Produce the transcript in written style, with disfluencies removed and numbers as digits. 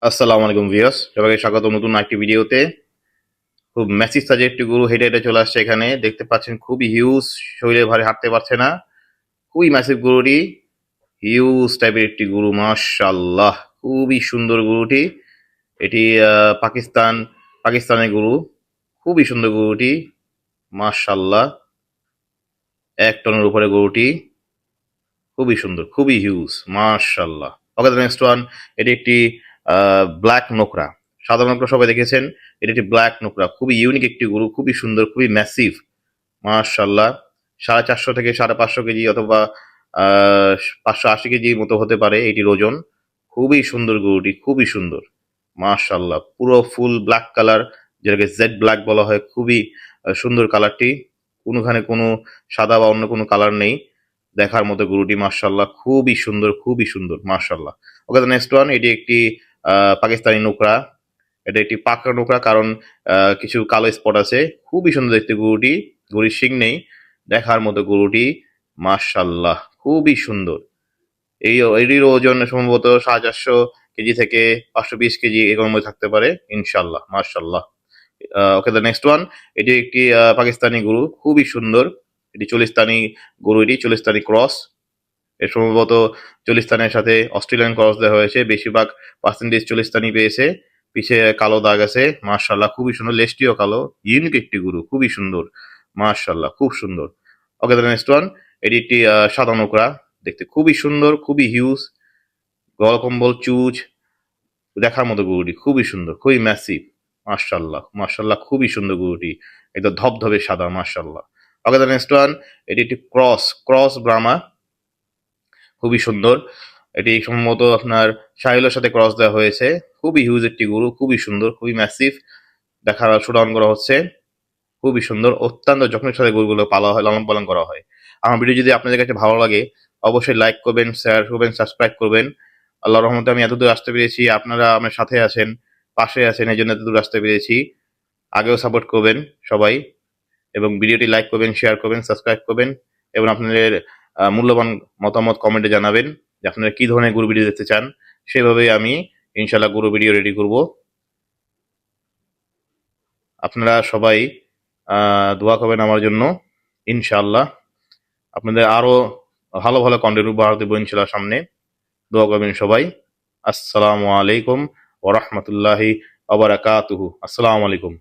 আসসালামু আলাইকুম ভিউয়ার্স, সবাইকে স্বাগত নতুন একটি ভিডিওতে। খুব ম্যাসিভ সাইজের একটি গরু হেঁটে হেঁটে চলে আসছে এখানে। দেখতে পাচ্ছেন খুবই হিউজ, শরীরে ভারী হাঁটতে পারছে না। খুবই ম্যাসিভ গরুটি, হিউজ টাইপের একটি গরু, মাশাআল্লাহ। খুবই সুন্দর গরুটি। এটি পাকিস্তানের গরু। খুবই সুন্দর গরুটি, মাশাআল্লাহ। 1 টনের উপরে গরুটি, খুবই সুন্দর, খুবই হিউজ, মাশাআল্লাহ। ওকে, দ্য নেক্সট ওয়ান। এটি একটি ব্ল্যাক নোকরা। সাদা নোকরা সবাই দেখেছেন, এটি একটি ব্ল্যাক নোকরা। খুবই ইউনিক একটি গরু, খুবই সুন্দর, খুবই ম্যাসিভ, মাশাআল্লাহ। 450 থেকে 550 কেজি অথবা 580 কেজির মতো হতে পারে এটির ওজন। খুবই সুন্দর গরুটি, খুবই সুন্দর, মাশাআল্লাহ। পুরো ফুল ব্ল্যাক কালার, যেটাকে জেড ব্ল্যাক বলা হয়। খুবই সুন্দর কালারটি, কোনোখানে কোনো সাদা বা অন্য কোনো কালার নেই। দেখার মতো গরুটি, মাশাআল্লাহ। খুবই সুন্দর, খুবই সুন্দর, মাশাআল্লাহ। ওকে, দ্য নেক্সট ওয়ান। এটি একটি পাকিস্তানি নোকরা। এটা একটি পাকড়া নোকরা, কারণ কিছু কালো স্পট আছে। খুবই সুন্দর দেখতে গরুটি। গরুর শিং নেই। দেখার মতো গরুটি, মাশাআল্লাহ, খুবই সুন্দর। এটির ওজন সম্ভবত 450 কেজি থেকে 520 কেজি এগুলোর মধ্যে থাকতে পারে, ইনশাল্লাহ, মাশাআল্লাহ। ওকে, দ্য নেক্সট ওয়ান। এটি একটি পাকিস্তানি গরু, খুবই সুন্দর। এটি চলিস্তানি গরু, এটি চলিস্তানি ক্রস। এর সম্ভবত চলিস্তানের সাথে অস্ট্রেলিয়ান ক্রস দেওয়া হয়েছে। বেশিরভাগ পার্সেন্টেজ চলিস্তানি পেয়েছে। পিছে কালো দাগ আছে, মাশাআল্লাহ, খুবই সুন্দর। লেজটিও কালো। ইউনিক একটি গরু, খুবই সুন্দর, মাশাআল্লাহ, খুব সুন্দর। ওকে, দ্য নেক্সট ওয়ান। এটি একটি সাদা নোকরা। দেখতে খুবই সুন্দর, খুবই হিউজ, গলকম্বল চুজ। দেখার মতো গরুটি, খুবই সুন্দর, খুবই ম্যাসিভ, মাশাআল্লাহ, মাশাআল্লাহ, খুবই সুন্দর গরুটি। একদম ধবধবে সাদা, মাশাআল্লাহ। ওকে, দ্য নেক্সট ওয়ান। এটি একটি ক্রস ব্রাহ্মা। খুবই সুন্দর। এটি সম্ভবত আপনার শাহিওয়ালের সাথে ক্রস দেওয়া হয়েছে। খুবই হিউজ একটি গরু, খুবই সুন্দর, খুবই ম্যাসিভ। দেখার শোডাউন করা হচ্ছে। খুবই সুন্দর, অত্যন্ত যত্নের সাথে গরুগুলো পালা হয়, লালন পালন করা হয়। আমার ভিডিও যদি আপনাদের কাছে ভালো লাগে, অবশ্যই লাইক করবেন, শেয়ার করবেন, সাবস্ক্রাইব করবেন। আল্লাহর রহমতে আমি এতদূর আসতে পেরেছি, আপনারা আমার সাথে আছেন, পাশে আছেন, এই জন্য এতদূর আসতে পেরেছি। আগেও সাপোর্ট করবেন সবাই, এবং ভিডিওটি লাইক করবেন, শেয়ার করবেন, সাবস্ক্রাইব করবেন, এবং আপনাদের মূল্যবান মতামত কমেন্টে জানাবেন যে আপনারা কি ধরনের গরু ভিডিও দেখতে চান। সেভাবেই আমি ইনশাল্লাহ গরু ভিডিও রেডি করব। আপনারা সবাই দোয়া করবেন আমার জন্য, ইনশাআল্লাহ। আপনাদের আরো ভালো ভালো কন্টেন্ট উপহার দেবো ইনশাল্লাহ সামনে। দোয়া করবেন সবাই। আসসালামু আলাইকুম ওয়া রাহমাতুল্লাহি ওয়া বারাকাতুহু। আসসালামু আলাইকুম।